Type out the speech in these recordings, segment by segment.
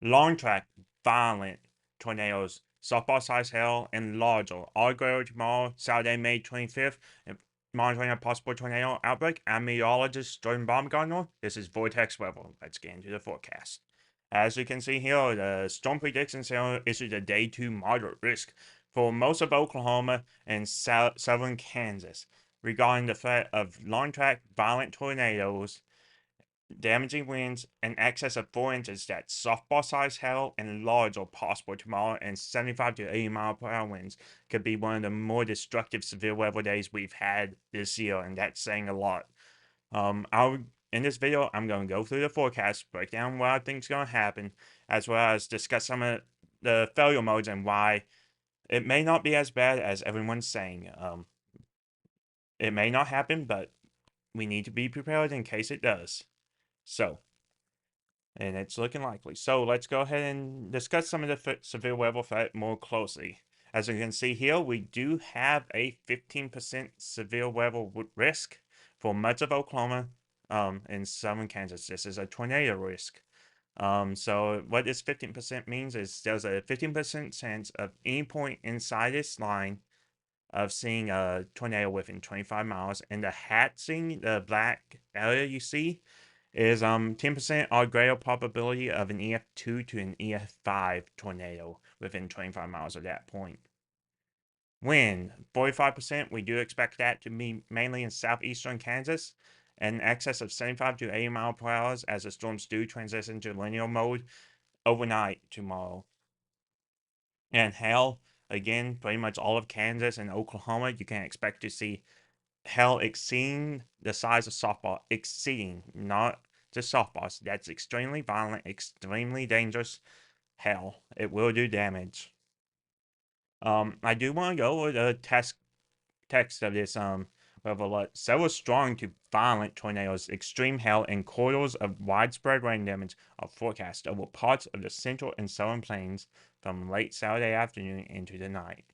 long track, violent tornadoes, softball-sized hail, and larger. All go tomorrow, Saturday, May 25th. And monitoring a possible tornado outbreak, I'm meteorologist Jordan Baumgartner. This is Vortex Weather. Let's get into the forecast. As you can see here, the Storm Prediction Center issued a day 2 moderate risk for most of Oklahoma and southern Kansas regarding the threat of long track violent tornadoes, damaging winds, in excess of 4 inches that softball-sized hail and large are possible tomorrow, and 75 to 80 mile per hour winds could be one of the more destructive severe weather days we've had this year, and that's saying a lot. In this video, I'm going to go through the forecast, break down what I think is going to happen, as well as discuss some of the failure modes and why it may not be as bad as everyone's saying. It may not happen, but we need to be prepared in case it does. So, and it's looking likely. So let's go ahead and discuss some of the severe weather threat more closely. As you can see here, we do have a 15% severe weather risk for much of Oklahoma in southern Kansas. This is a tornado risk. So what this 15% means is there's a 15% chance of any point inside this line of seeing a tornado within 25 miles. And the hatching, the black area you see, is 10% or greater probability of an EF2 to an EF5 tornado within 25 miles of that point. Wind, 45%, we do expect that to be mainly in southeastern Kansas, and excess of 75 to 80 mile per hour as the storms do transition to linear mode overnight tomorrow. And hail, again, pretty much all of Kansas and Oklahoma, you can expect to see hail exceeding the size of softball, exceeding, not just softballs. That's extremely violent, extremely dangerous hail. It will do damage. I do want to go with a text of this weather alert. Several strong to violent tornadoes, extreme hail, and corridors of widespread rain damage are forecast over parts of the central and southern plains from late Saturday afternoon into the night.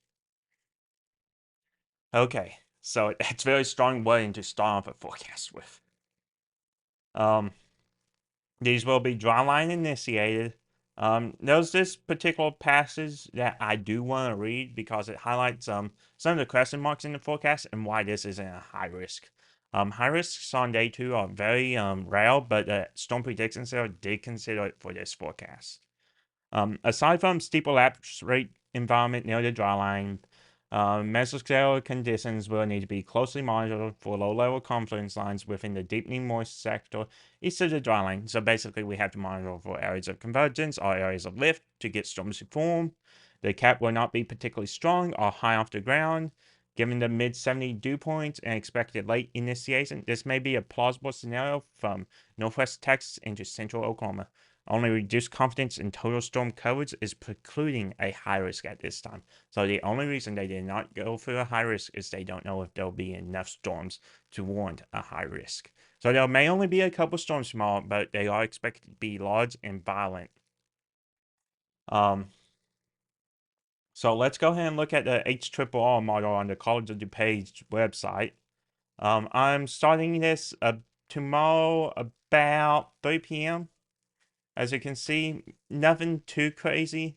Okay, so it's very strong wording to start off a forecast with. These will be drawline initiated. There's this particular passage that I do want to read because it highlights some of the question marks in the forecast and why this isn't a high risk. High risks on day 2 are very rare, but the Storm Prediction Center did consider it for this forecast. Aside from steeper lapse rate environment near the dryline, mesoscale conditions will need to be closely monitored for low-level confluence lines within the deepening moist sector east of the dryline. So basically, we have to monitor for areas of convergence or areas of lift to get storms to form. The cap will not be particularly strong or high off the ground. Given the mid-70 dew points and expected late initiation, this may be a plausible scenario from northwest Texas into central Oklahoma. Only reduced confidence in total storm coverage is precluding a high risk at this time. So the only reason they did not go for a high risk is they don't know if there'll be enough storms to warrant a high risk. So there may only be a couple storms tomorrow, but they are expected to be large and violent. So let's go ahead and look at the HRRR model on the College of DuPage website. I'm starting this tomorrow about 3 p.m. As you can see, nothing too crazy,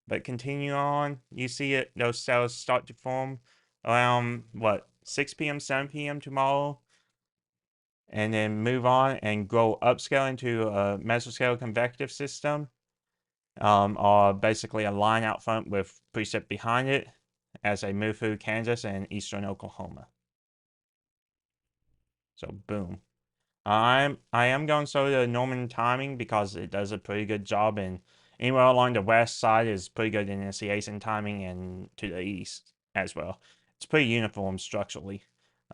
but continue on. You see it; those cells start to form around what 6 p.m., 7 p.m. tomorrow, and then move on and grow upscale into a mesoscale convective system, or basically a line out front with precip behind it as they move through Kansas and eastern Oklahoma. So boom. I am going so the Norman timing because it does a pretty good job, and anywhere along the west side is pretty good initiation timing, and to the east as well. It's pretty uniform structurally.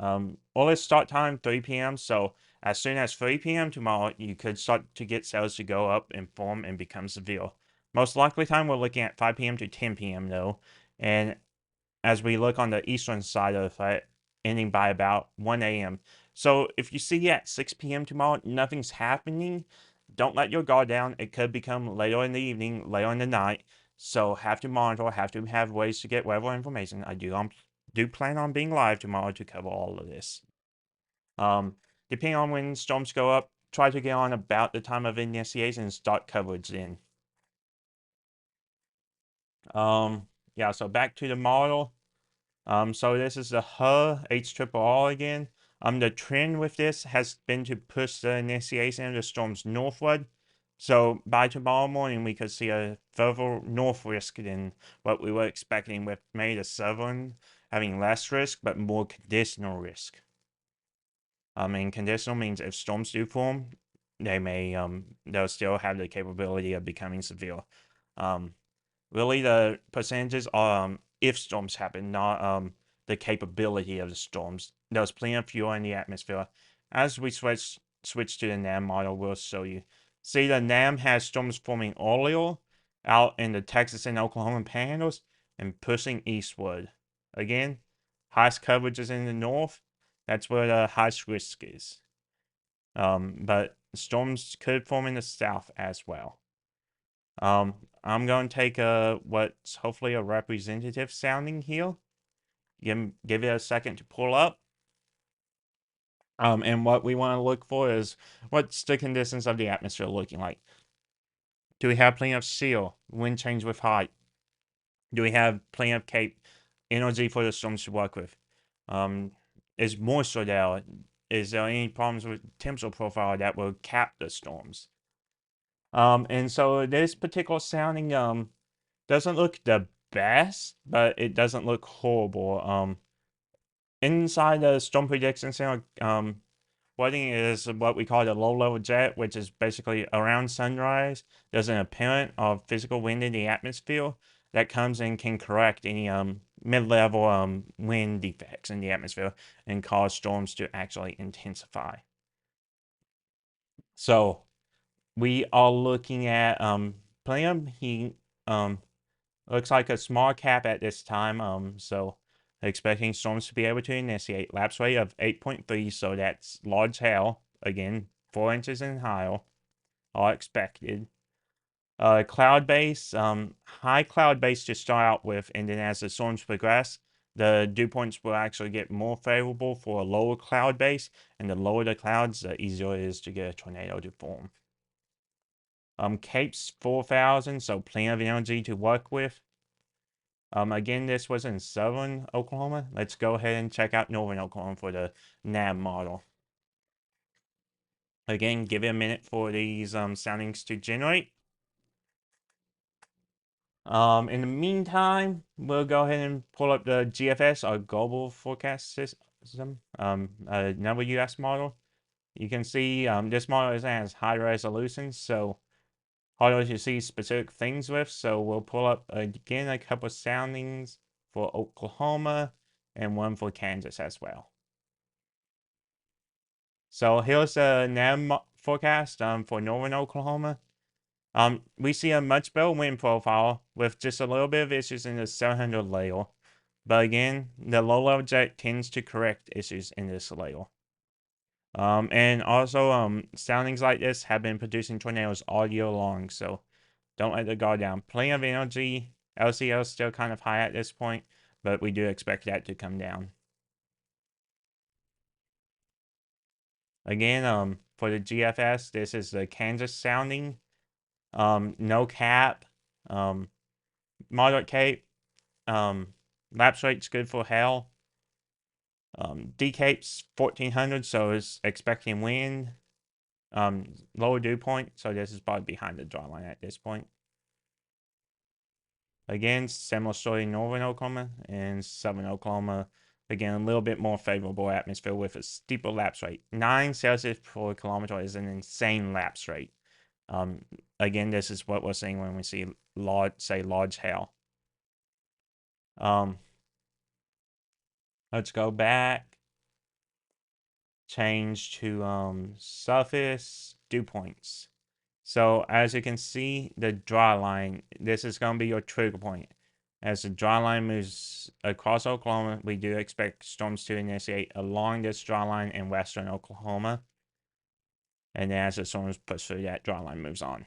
Earliest start time 3 p.m. So as soon as 3 p.m. tomorrow, you could start to get cells to go up and form and become severe. Most likely time we're looking at 5 p.m. to 10 p.m. though, and as we look on the eastern side of it, ending by about 1 a.m. So if you see at 6 p.m. tomorrow, nothing's happening, don't let your guard down. It could become later in the evening, later in the night. So have to monitor, have to have ways to get weather information. I do plan on being live tomorrow to cover all of this. Depending on when storms go up, try to get on about the time of initiation and start coverage then. Yeah, so back to the model. So this is the HUR HRRR again. The trend with this has been to push the initiation of the storms northward. So by tomorrow morning, we could see a further north risk than what we were expecting, with May the 7th having less risk but more conditional risk. And conditional means if storms do form, they'll still have the capability of becoming severe. Really, the percentages are if storms happen, not the capability of the storms. There's plenty of fuel in the atmosphere. As we switch to the NAM model, we'll show you. See, the NAM has storms forming earlier out in the Texas and Oklahoma panhandles and pushing eastward. Again, highest coverage is in the north. That's where the highest risk is. But storms could form in the south as well. I'm going to take what's hopefully a representative sounding here. Give it a second to pull up. And what we want to look for is what's the conditions of the atmosphere looking like. Do we have plenty of seal, wind change with height? Do we have plenty of cape energy for the storms to work with? Is moisture there? Is there any problems with temperature profile that will cap the storms? And so this particular sounding doesn't look the best, but it doesn't look horrible. Inside the storm prediction center, wording is what we call the low-level jet, which is basically around sunrise. There's an apparent of physical wind in the atmosphere that comes and can correct any mid-level wind defects in the atmosphere and cause storms to actually intensify. So we are looking at plenty of heat. Looks like a small cap at this time. So expecting storms to be able to initiate. Lapse rate of 8.3, so that's large hail. Again, 4 inches and higher, all expected. Cloud base, high cloud base to start out with, and then as the storms progress, the dew points will actually get more favorable for a lower cloud base, and the lower the clouds, the easier it is to get a tornado to form. Cape's 4,000, so plenty of energy to work with. Again, this was in southern Oklahoma. Let's go ahead and check out northern Oklahoma for the NAB model. Again, give it a minute for these soundings to generate. In the meantime, we'll go ahead and pull up the GFS, our global forecast system, another US model. You can see this model has high resolution, so harder to see specific things with. So we'll pull up again a couple of soundings for Oklahoma and one for Kansas as well. So here's the NAM forecast for northern Oklahoma. We see a much better wind profile with just a little bit of issues in the 700 layer. But again, the low-level jet tends to correct issues in this layer. And also, soundings like this have been producing tornadoes all year long, so don't let the guard down. Plenty of energy. LCL is still kind of high at this point, but we do expect that to come down. Again, for the GFS, this is the Kansas sounding. No cap. Moderate cape. Lapse rate's good for hail. Decape's 1400, so it's expecting wind. Lower dew point, so this is probably behind the draw line at this point. Again, similar story in northern Oklahoma and southern Oklahoma. Again, a little bit more favorable atmosphere with a steeper lapse rate. 9 Celsius per kilometer is an insane lapse rate. Again, this is what we're seeing when we see large hail. Let's go back. Change to surface dew points. So as you can see, the dry line, this is going to be your trigger point. As the dry line moves across Oklahoma, we do expect storms to initiate along this dry line in western Oklahoma. And then as the storms push through, that dry line moves on.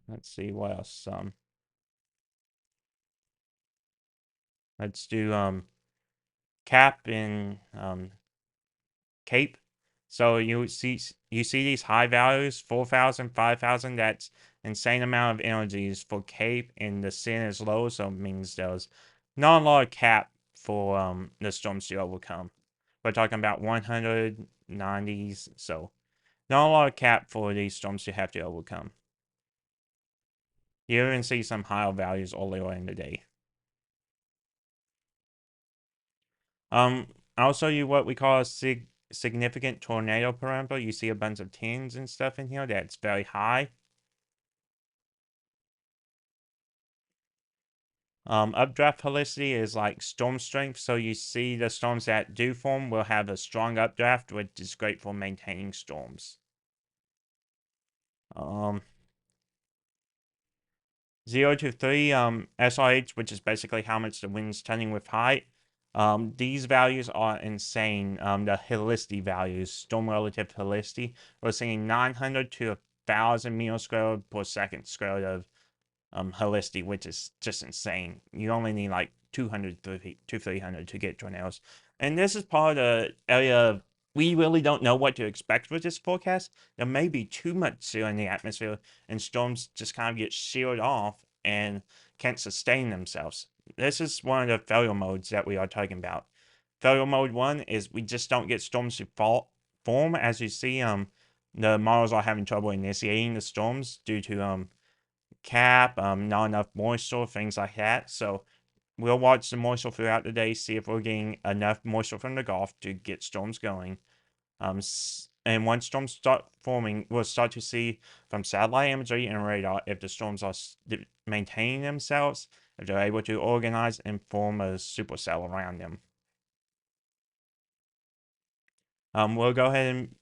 Let's see what else. Let's do cap in Cape. So you see these high values, 4,000, 5,000. That's insane amount of energies for Cape, and the sin is low, so it means there's not a lot of cap for the storms to overcome. We're talking about 190s, so not a lot of cap for these storms to have to overcome. You even see some higher values earlier in the day. I'll show you what we call a significant tornado parameter. You see a bunch of tens and stuff in here that's very high. Updraft helicity is like storm strength, so you see the storms that do form will have a strong updraft, which is great for maintaining storms. 0 to 3 SRH, which is basically how much the wind's turning with height. These values are insane. The helicity values, storm relative helicity, we're seeing 900 to 1,000 meters squared per second squared of helicity, which is just insane. You only need like 200 to 300 to get tornadoes. And this is part of the area we really don't know what to expect with this forecast. There may be too much CO in the atmosphere, and storms just kind of get sheared off and can't sustain themselves. This is one of the failure modes that we are talking about. Failure mode 1 is we just don't get storms to form. As you see, the models are having trouble initiating the storms due to cap, not enough moisture, things like that. So we'll watch the moisture throughout the day, see if we're getting enough moisture from the Gulf to get storms going. And once storms start forming, we'll start to see from satellite imagery and radar if the storms are maintaining themselves, if they're able to organize and form a supercell around them. We'll go ahead and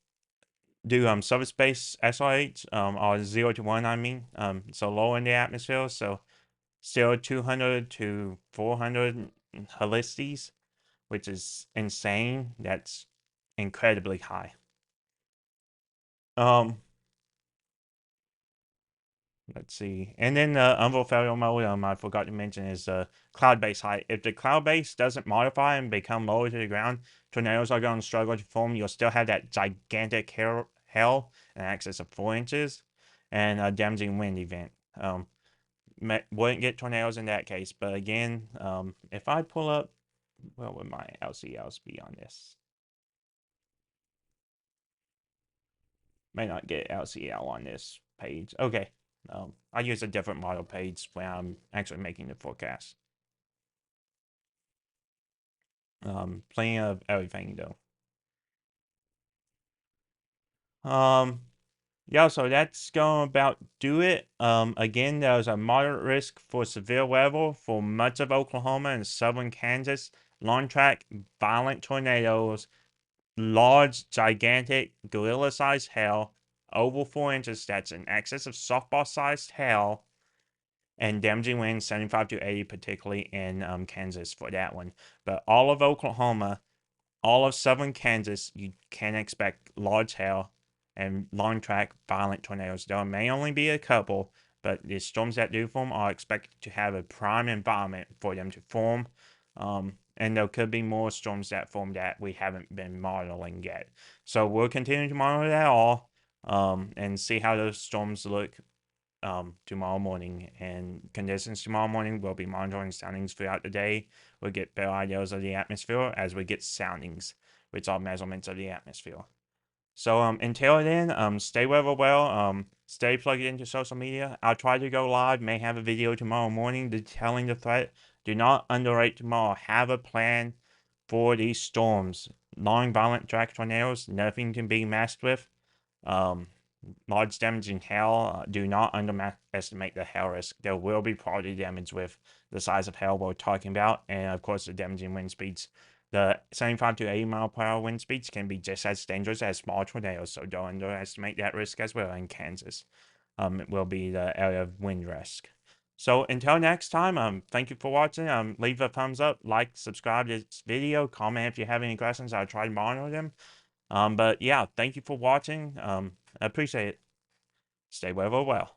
do surface-based SRH, or 0 to 1, I mean. So low in the atmosphere, so still 200 to 400 helicities, which is insane. That's incredibly high. Let's see. And then the envelope failure mode, I forgot to mention, is cloud base height. If the cloud base doesn't modify and become lower to the ground, tornadoes are going to struggle to form. You'll still have that gigantic hail in excess of 4 inches and a damaging wind event. Wouldn't get tornadoes in that case, but again, if I pull up, what would my LCLs be on this? May not get LCL on this page. Okay. I use a different model page when I'm actually making the forecast. Plenty of everything though. Yeah, so that's going to about do it. Again, there's a moderate risk for severe weather for much of Oklahoma and southern Kansas. Long track, violent tornadoes, large, gigantic, gorilla-sized hail, over 4 inches. That's in excess of softball-sized hail, and damaging winds 75 to 80, particularly in Kansas for that one. But all of Oklahoma, all of southern Kansas, you can expect large hail and long track violent tornadoes. There may only be a couple, but the storms that do form are expected to have a prime environment for them to form. And there could be more storms that form that we haven't been modeling yet. So we'll continue to monitor that all and see how those storms look tomorrow morning. And conditions tomorrow morning, we'll be monitoring soundings throughout the day. We'll get better ideas of the atmosphere as we get soundings, which are measurements of the atmosphere. So until then, stay weather well, stay plugged into social media. I'll try to go live, may have a video tomorrow morning detailing the threat. Do not underrate tomorrow. Have a plan for these storms. Long violent track tornadoes, nothing can be messed with. Large damage in hail, do not underestimate the hail risk. There will be property damage with the size of hail we're talking about, and of course the damaging wind speeds. The 75 to 80 mile per hour wind speeds can be just as dangerous as small tornadoes, so don't underestimate that risk as well in Kansas. It will be the area of wind risk. So until next time, thank you for watching. Leave a thumbs up, like, subscribe to this video, comment if you have any questions. I'll try to monitor them. But yeah, thank you for watching. I appreciate it. Stay weather well.